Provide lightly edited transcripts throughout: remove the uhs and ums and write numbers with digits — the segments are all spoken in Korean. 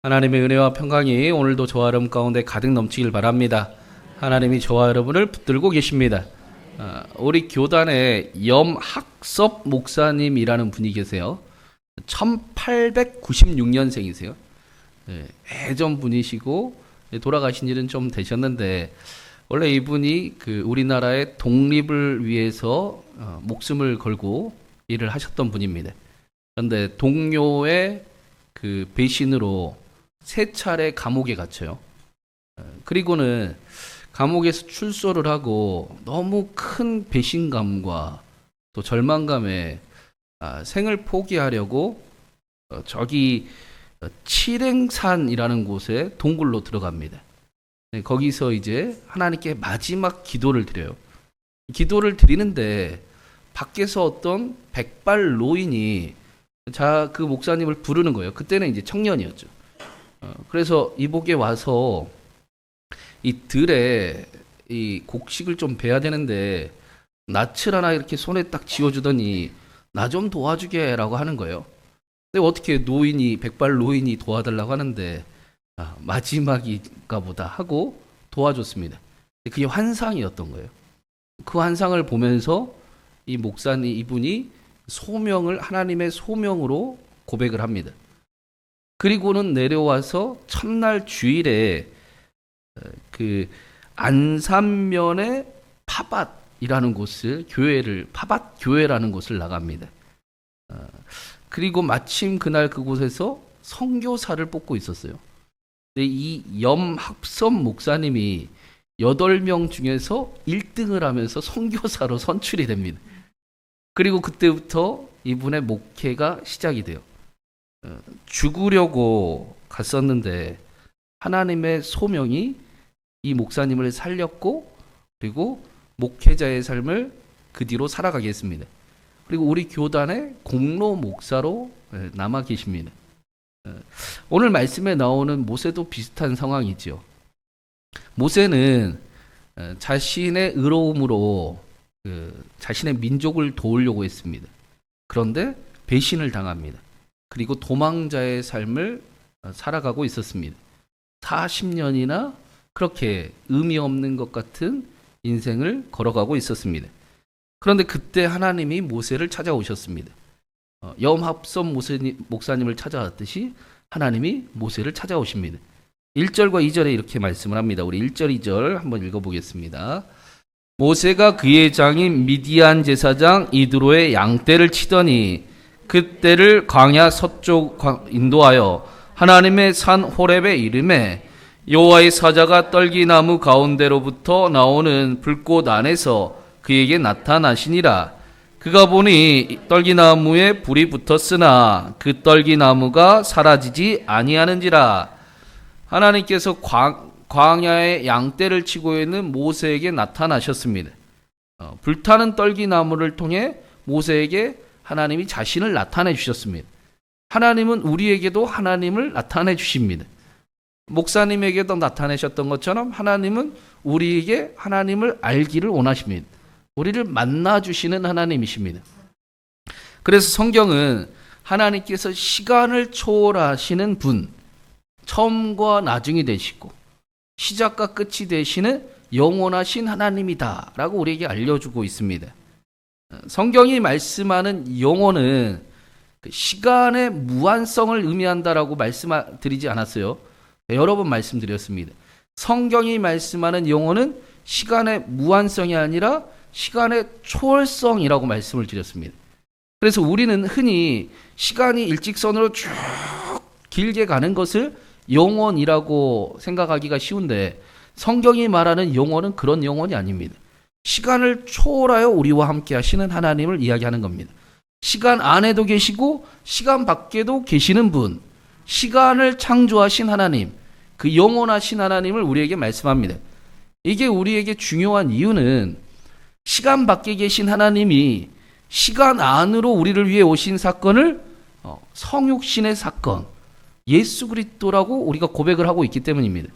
하나님의 은혜와 평강이 오늘도 저와 여러분 가운데 가득 넘치길 바랍니다. 하나님이 저와 여러분을 붙들고 계십니다. 우리 교단에 염학섭 목사님이라는 분이 계세요. 1896년생이세요. 예전 분이시고 돌아가신 지는 좀 되셨는데, 원래 이분이 우리나라의 독립을 위해서 목숨을 걸고 일을 하셨던 분입니다. 그런데 동료의 배신으로 3차례 감옥에 갇혀요. 그리고는 감옥에서 출소를 하고 너무 큰 배신감과 또 절망감에 생을 포기하려고 저기 칠행산이라는 곳에 동굴로 들어갑니다. 거기서 이제 하나님께 마지막 기도를 드려요. 기도를 드리는데 밖에서 어떤 백발 노인이 그 목사님을 부르는 거예요. 그때는 이제 청년이었죠. 그래서 이복에 와서 이 들에 이 곡식을 좀 베야 되는데 낯을 하나 이렇게 손에 딱 쥐어주더니 나 좀 도와주게라고 하는 거예요. 근데 어떻게 백발 노인이 도와달라고 하는데 마지막인가 보다 하고 도와줬습니다. 그게 환상이었던 거예요. 그 환상을 보면서 이 목사님 이분이 하나님의 소명으로 고백을 합니다. 그리고는 내려와서 첫날 주일에 안산면의 파밭이라는 곳을 파밭 교회라는 곳을 나갑니다. 그리고 마침 그날 그곳에서 선교사를 뽑고 있었어요. 근데 이 염학섭 목사님이 8명 중에서 1등을 하면서 선교사로 선출이 됩니다. 그리고 그때부터 이분의 목회가 시작이 돼요. 죽으려고 갔었는데 하나님의 소명이 이 목사님을 살렸고, 그리고 목회자의 삶을 그 뒤로 살아가게 했습니다. 그리고 우리 교단의 공로 목사로 남아 계십니다. 오늘 말씀에 나오는 모세도 비슷한 상황이죠. 모세는 자신의 의로움으로 자신의 민족을 도우려고 했습니다. 그런데 배신을 당합니다. 그리고 도망자의 삶을 살아가고 있었습니다. 40년이나 그렇게 의미 없는 것 같은 인생을 걸어가고 있었습니다. 그런데 그때 하나님이 모세를 찾아오셨습니다. 염학섭 목사님을 찾아왔듯이 하나님이 모세를 찾아오십니다. 1절과 2절에 이렇게 말씀을 합니다. 우리 1절, 2절 한번 읽어보겠습니다. 모세가 그의 장인 미디안 제사장 이드로의 양떼를 치더니 그때를 광야 서쪽 인도하여 하나님의 산 호렙에 이르매 여호와의 사자가 떨기나무 가운데로부터 나오는 불꽃 안에서 그에게 나타나시니라. 그가 보니 떨기나무에 불이 붙었으나 그 떨기나무가 사라지지 아니하는지라. 하나님께서 광야의 양떼를 치고 있는 모세에게 나타나셨습니다. 불타는 떨기나무를 통해 모세에게 하나님이 자신을 나타내 주셨습니다. 하나님은 우리에게도 하나님을 나타내 주십니다. 목사님에게도 나타내셨던 것처럼 하나님은 우리에게 하나님을 알기를 원하십니다. 우리를 만나 주시는 하나님이십니다. 그래서 성경은 하나님께서 시간을 초월하시는 분, 처음과 나중이 되시고 시작과 끝이 되시는 영원하신 하나님이다 라고 우리에게 알려주고 있습니다. 성경이 말씀하는 영혼은 시간의 무한성을 의미한다라고 말씀드리지 않았어요. 여러 번 말씀드렸습니다. 성경이 말씀하는 영혼은 시간의 무한성이 아니라 시간의 초월성이라고 말씀을 드렸습니다. 그래서 우리는 흔히 시간이 일직선으로 쭉 길게 가는 것을 영혼이라고 생각하기가 쉬운데 성경이 말하는 영혼은 그런 영혼이 아닙니다. 시간을 초월하여 우리와 함께 하시는 하나님을 이야기하는 겁니다. 시간 안에도 계시고 시간 밖에도 계시는 분, 시간을 창조하신 하나님, 그 영원하신 하나님을 우리에게 말씀합니다. 이게 우리에게 중요한 이유는 시간 밖에 계신 하나님이 시간 안으로 우리를 위해 오신 사건을 성육신의 사건, 예수 그리스도라고 우리가 고백을 하고 있기 때문입니다.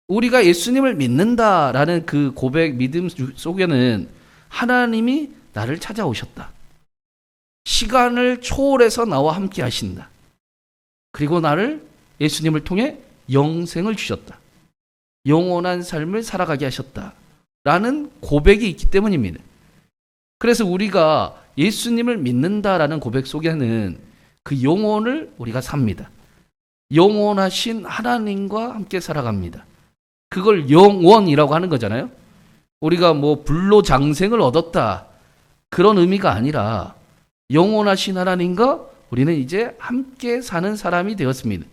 우리가 예수님을 믿는다라는 그 고백, 믿음 속에는 하나님이 나를 찾아오셨다. 시간을 초월해서 나와 함께 하신다. 그리고 나를 예수님을 통해 영생을 주셨다. 영원한 삶을 살아가게 하셨다. 라는 고백이 있기 때문입니다. 그래서 우리가 예수님을 믿는다라는 고백 속에는 그 영혼을 우리가 삽니다. 영원하신 하나님과 함께 살아갑니다. 그걸 영원이라고 하는 거잖아요. 우리가 뭐 불로장생을 얻었다 그런 의미가 아니라 영원하신 하나님과 우리는 이제 함께 사는 사람이 되었습니다.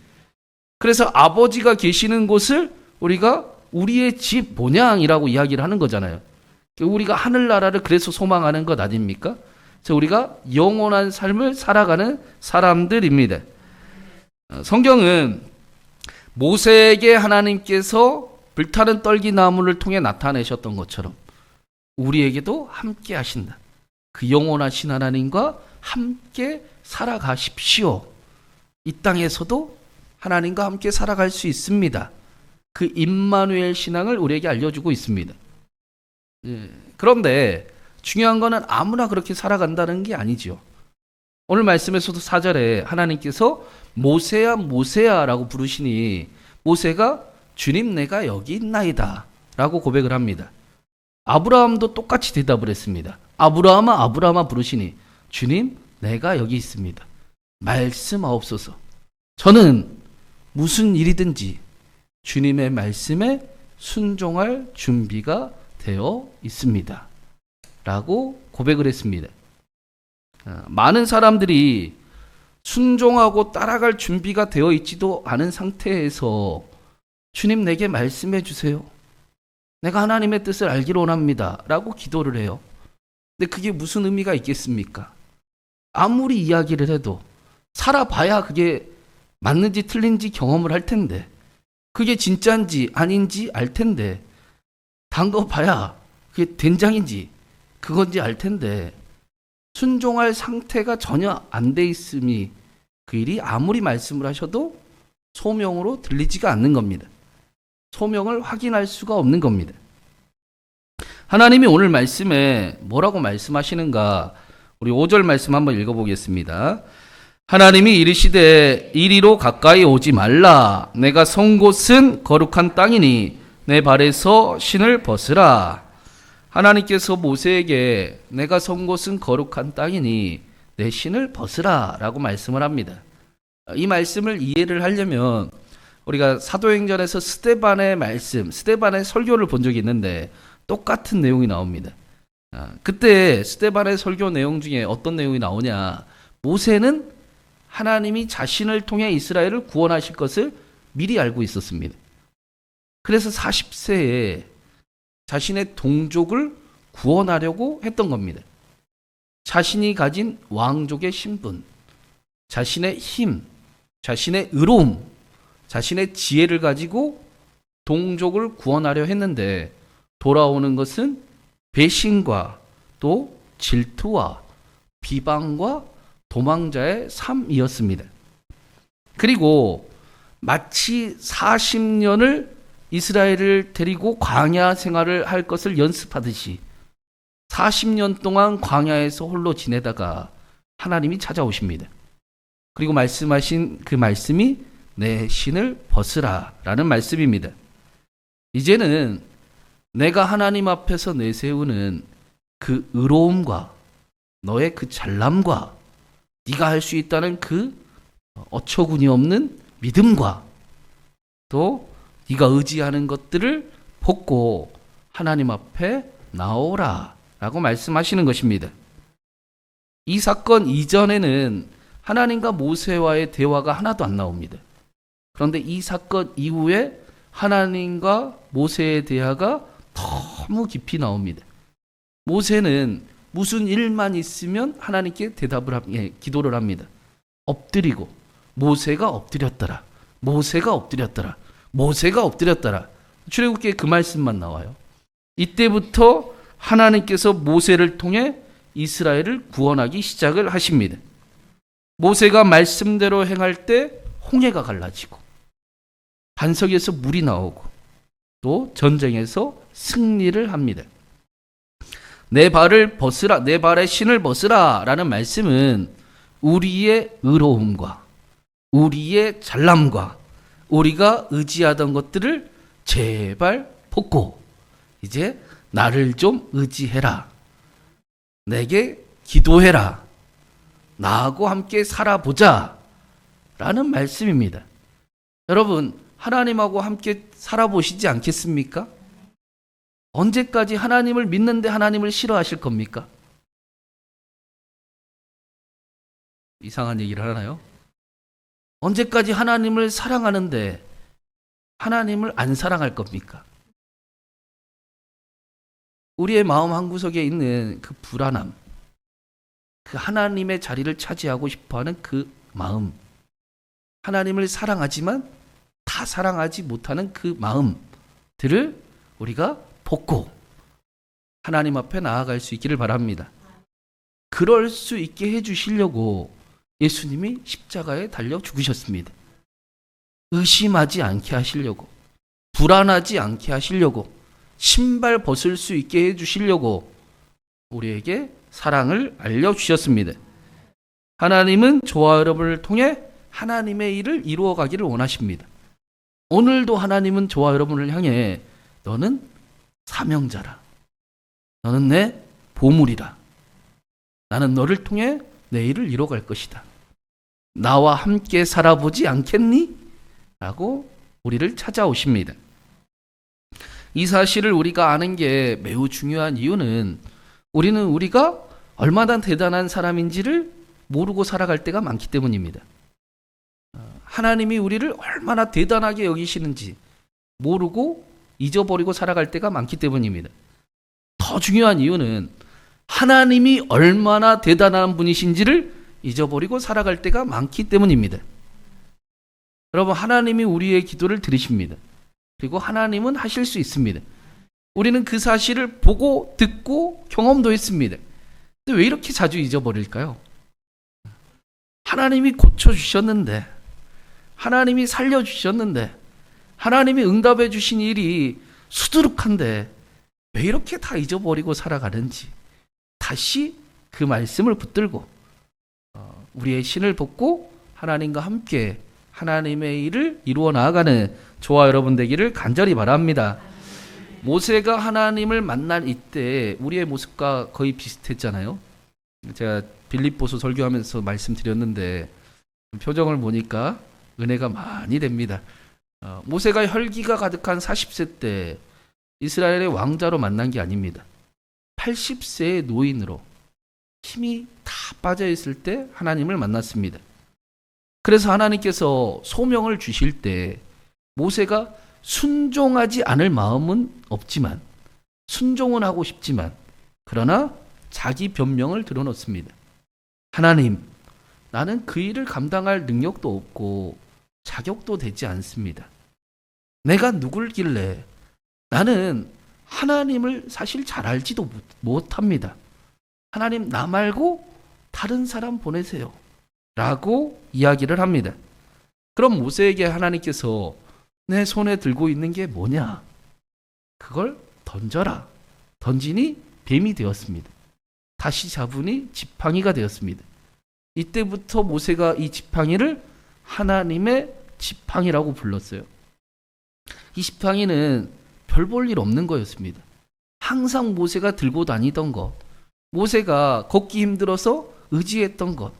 그래서 아버지가 계시는 곳을 우리가 우리의 집 모양이라고 이야기를 하는 거잖아요. 우리가 하늘나라를 그래서 소망하는 것 아닙니까? 그래서 우리가 영원한 삶을 살아가는 사람들입니다. 성경은 모세에게 하나님께서 불타는 떨기나무를 통해 나타내셨던 것처럼 우리에게도 함께 하신다. 그 영원하신 하나님과 함께 살아가십시오. 이 땅에서도 하나님과 함께 살아갈 수 있습니다. 그 임마누엘 신앙을 우리에게 알려주고 있습니다. 그런데 중요한 거는 아무나 그렇게 살아간다는 게 아니지요. 오늘 말씀에서도 4절에 하나님께서 모세야 모세야 라고 부르시니 모세가 주님 내가 여기 있나이다 라고 고백을 합니다. 아브라함도 똑같이 대답을 했습니다. 아브라함아 아브라함아 부르시니 주님 내가 여기 있습니다. 말씀하옵소서. 저는 무슨 일이든지 주님의 말씀에 순종할 준비가 되어 있습니다. 라고 고백을 했습니다. 많은 사람들이 순종하고 따라갈 준비가 되어 있지도 않은 상태에서 주님 내게 말씀해 주세요. 내가 하나님의 뜻을 알기를 원합니다. 라고 기도를 해요. 근데 그게 무슨 의미가 있겠습니까? 아무리 이야기를 해도 살아봐야 그게 맞는지 틀린지 경험을 할 텐데 그게 진짜인지 아닌지 알 텐데 담궈봐야 그게 된장인지 그건지 알 텐데 순종할 상태가 전혀 안 돼 있음이 그 일이 아무리 말씀을 하셔도 소명으로 들리지가 않는 겁니다. 소명을 확인할 수가 없는 겁니다. 하나님이 오늘 말씀에 뭐라고 말씀하시는가? 우리 5절 말씀 한번 읽어보겠습니다. 하나님이 이르시되 이리로 가까이 오지 말라. 내가 선 곳은 거룩한 땅이니 내 발에서 신을 벗으라. 하나님께서 모세에게 내가 선 곳은 거룩한 땅이니 내 신을 벗으라 라고 말씀을 합니다. 이 말씀을 이해를 하려면 우리가 사도행전에서 스데반의 말씀, 스데반의 설교를 본 적이 있는데 똑같은 내용이 나옵니다. 그때 스데반의 설교 내용 중에 어떤 내용이 나오냐? 모세는 하나님이 자신을 통해 이스라엘을 구원하실 것을 미리 알고 있었습니다. 그래서 40세에 자신의 동족을 구원하려고 했던 겁니다. 자신이 가진 왕족의 신분, 자신의 힘, 자신의 의로움, 자신의 지혜를 가지고 동족을 구원하려 했는데 돌아오는 것은 배신과 또 질투와 비방과 도망자의 삶이었습니다. 그리고 마치 40년을 이스라엘을 데리고 광야 생활을 할 것을 연습하듯이 40년 동안 광야에서 홀로 지내다가 하나님이 찾아오십니다. 그리고 말씀하신 그 말씀이 내 신을 벗으라 라는 말씀입니다. 이제는 내가 하나님 앞에서 내세우는 그 의로움과 너의 그 잘남과 네가 할 수 있다는 그 어처구니 없는 믿음과 또 네가 의지하는 것들을 벗고 하나님 앞에 나오라 라고 말씀하시는 것입니다. 이 사건 이전에는 하나님과 모세와의 대화가 하나도 안 나옵니다. 그런데 이 사건 이후에 하나님과 모세의 대화가 너무 깊이 나옵니다. 모세는 무슨 일만 있으면 하나님께 기도를 합니다. 엎드리고 모세가 엎드렸더라. 모세가 엎드렸더라. 모세가 엎드렸더라. 출애굽기에 그 말씀만 나와요. 이때부터 하나님께서 모세를 통해 이스라엘을 구원하기 시작을 하십니다. 모세가 말씀대로 행할 때 홍해가 갈라지고 반석에서 물이 나오고 또 전쟁에서 승리를 합니다. 내 발을 벗으라, 내 발에 신을 벗으라 라는 말씀은 우리의 의로움과 우리의 잘남과 우리가 의지하던 것들을 제발 벗고 이제 나를 좀 의지해라. 내게 기도해라. 나하고 함께 살아보자. 라는 말씀입니다. 여러분, 하나님하고 함께 살아보시지 않겠습니까? 언제까지 하나님을 믿는데 하나님을 싫어하실 겁니까? 이상한 얘기를 하나요? 언제까지 하나님을 사랑하는데 하나님을 안 사랑할 겁니까? 우리의 마음 한구석에 있는 그 불안함, 그 하나님의 자리를 차지하고 싶어하는 그 마음, 하나님을 사랑하지만 다 사랑하지 못하는 그 마음들을 우리가 벗고 하나님 앞에 나아갈 수 있기를 바랍니다. 그럴 수 있게 해주시려고 예수님이 십자가에 달려 죽으셨습니다. 의심하지 않게 하시려고, 불안하지 않게 하시려고, 신발 벗을 수 있게 해주시려고 우리에게 사랑을 알려주셨습니다. 하나님은 저와 여러분을 통해 하나님의 일을 이루어가기를 원하십니다. 오늘도 하나님은 저와 여러분을 향해 너는 사명자라. 너는 내 보물이라. 나는 너를 통해 내 일을 이루어갈 것이다. 나와 함께 살아보지 않겠니? 라고 우리를 찾아오십니다. 이 사실을 우리가 아는 게 매우 중요한 이유는 우리는 우리가 얼마나 대단한 사람인지를 모르고 살아갈 때가 많기 때문입니다. 하나님이 우리를 얼마나 대단하게 여기시는지 모르고 잊어버리고 살아갈 때가 많기 때문입니다. 더 중요한 이유는 하나님이 얼마나 대단한 분이신지를 잊어버리고 살아갈 때가 많기 때문입니다. 여러분, 하나님이 우리의 기도를 들으십니다. 그리고 하나님은 하실 수 있습니다. 우리는 그 사실을 보고 듣고 경험도 했습니다. 근데 왜 이렇게 자주 잊어버릴까요? 하나님이 고쳐주셨는데, 하나님이 살려주셨는데, 하나님이 응답해 주신 일이 수두룩한데 왜 이렇게 다 잊어버리고 살아가는지 다시 그 말씀을 붙들고 우리의 신을 벗고 하나님과 함께 하나님의 일을 이루어 나아가는 저와 여러분 되기를 간절히 바랍니다. 모세가 하나님을 만날 이때 우리의 모습과 거의 비슷했잖아요. 제가 빌립보서 설교하면서 말씀드렸는데 표정을 보니까 은혜가 많이 됩니다. 모세가 혈기가 가득한 40세 때 이스라엘의 왕자로 만난 게 아닙니다. 80세의 노인으로 힘이 다 빠져 있을 때 하나님을 만났습니다. 그래서 하나님께서 소명을 주실 때 모세가 순종하지 않을 마음은 없지만, 순종은 하고 싶지만, 그러나 자기 변명을 드러놓습니다. 하나님, 나는 그 일을 감당할 능력도 없고 자격도 되지 않습니다. 내가 누굴길래, 나는 하나님을 사실 잘 알지도 못합니다. 하나님, 나 말고 다른 사람 보내세요. 라고 이야기를 합니다. 그럼 모세에게 하나님께서 내 손에 들고 있는 게 뭐냐? 그걸 던져라. 던지니 뱀이 되었습니다. 다시 잡으니 지팡이가 되었습니다. 이때부터 모세가 이 지팡이를 하나님의 지팡이라고 불렀어요. 이 지팡이는 별 볼 일 없는 거였습니다. 항상 모세가 들고 다니던 것, 모세가 걷기 힘들어서 의지했던 것,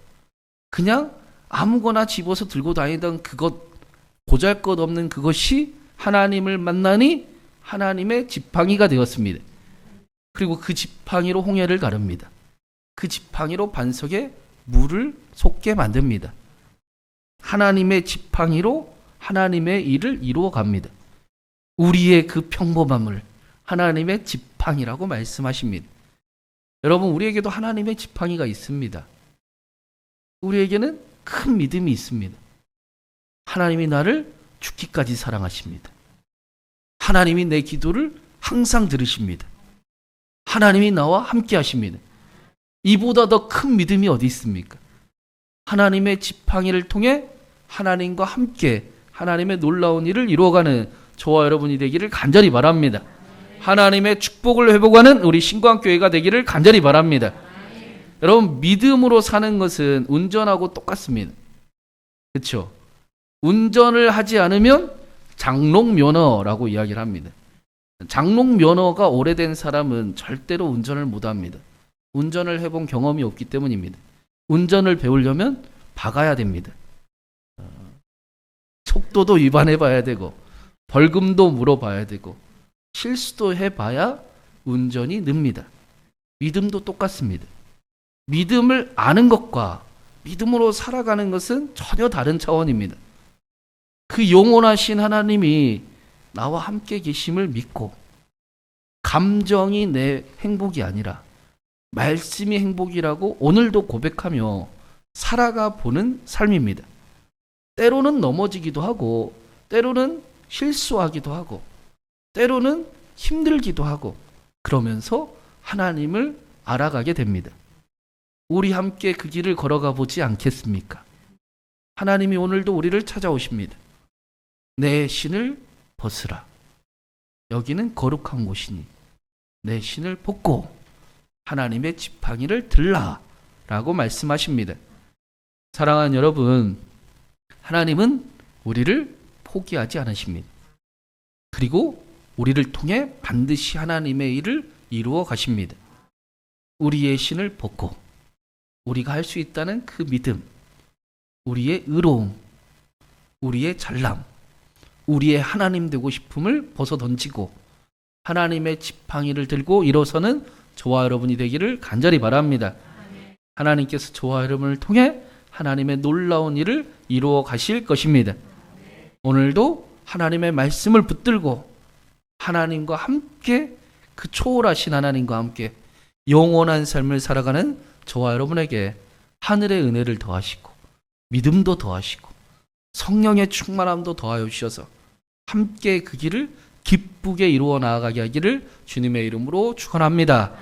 그냥 아무거나 집어서 들고 다니던 그것, 보잘것없는 그것이 하나님을 만나니 하나님의 지팡이가 되었습니다. 그리고 그 지팡이로 홍해를 가릅니다. 그 지팡이로 반석에 물을 솟게 만듭니다. 하나님의 지팡이로 하나님의 일을 이루어 갑니다. 우리의 그 평범함을 하나님의 지팡이라고 말씀하십니다. 여러분, 우리에게도 하나님의 지팡이가 있습니다. 우리에게는 큰 믿음이 있습니다. 하나님이 나를 죽기까지 사랑하십니다. 하나님이 내 기도를 항상 들으십니다. 하나님이 나와 함께 하십니다. 이보다 더 큰 믿음이 어디 있습니까? 하나님의 지팡이를 통해 하나님과 함께 하나님의 놀라운 일을 이루어가는 저와 여러분이 되기를 간절히 바랍니다. 하나님의 축복을 회복하는 우리 신광교회가 되기를 간절히 바랍니다. 여러분, 믿음으로 사는 것은 운전하고 똑같습니다. 그렇죠? 운전을 하지 않으면 장롱면허라고 이야기를 합니다. 장롱면허가 오래된 사람은 절대로 운전을 못합니다. 운전을 해본 경험이 없기 때문입니다. 운전을 배우려면 박아야 됩니다. 속도도 위반해봐야 되고 벌금도 물어봐야 되고 실수도 해봐야 운전이 늡니다. 믿음도 똑같습니다. 믿음을 아는 것과 믿음으로 살아가는 것은 전혀 다른 차원입니다. 그 영원하신 하나님이 나와 함께 계심을 믿고 감정이 내 행복이 아니라 말씀이 행복이라고 오늘도 고백하며 살아가 보는 삶입니다. 때로는 넘어지기도 하고 때로는 실수하기도 하고 때로는 힘들기도 하고 그러면서 하나님을 알아가게 됩니다. 우리 함께 그 길을 걸어가 보지 않겠습니까? 하나님이 오늘도 우리를 찾아오십니다. 내 신을 벗으라. 여기는 거룩한 곳이니 내 신을 벗고 하나님의 지팡이를 들라 라고 말씀하십니다. 사랑하는 여러분, 하나님은 우리를 포기하지 않으십니다. 그리고 우리를 통해 반드시 하나님의 일을 이루어 가십니다. 우리의 신을 벗고 우리가 할 수 있다는 그 믿음, 우리의 의로움, 우리의 잘남, 우리의 하나님 되고 싶음을 벗어 던지고 하나님의 지팡이를 들고 일어서는 저와 여러분이 되기를 간절히 바랍니다. 하나님께서 저와 여러분을 통해 하나님의 놀라운 일을 이루어 가실 것입니다. 오늘도 하나님의 말씀을 붙들고 하나님과 함께 그 초월하신 하나님과 함께 영원한 삶을 살아가는 저와 여러분에게 하늘의 은혜를 더하시고 믿음도 더하시고 성령의 충만함도 더하여 주셔서 함께 그 길을 기쁘게 이루어 나아가게 하기를 주님의 이름으로 축원합니다.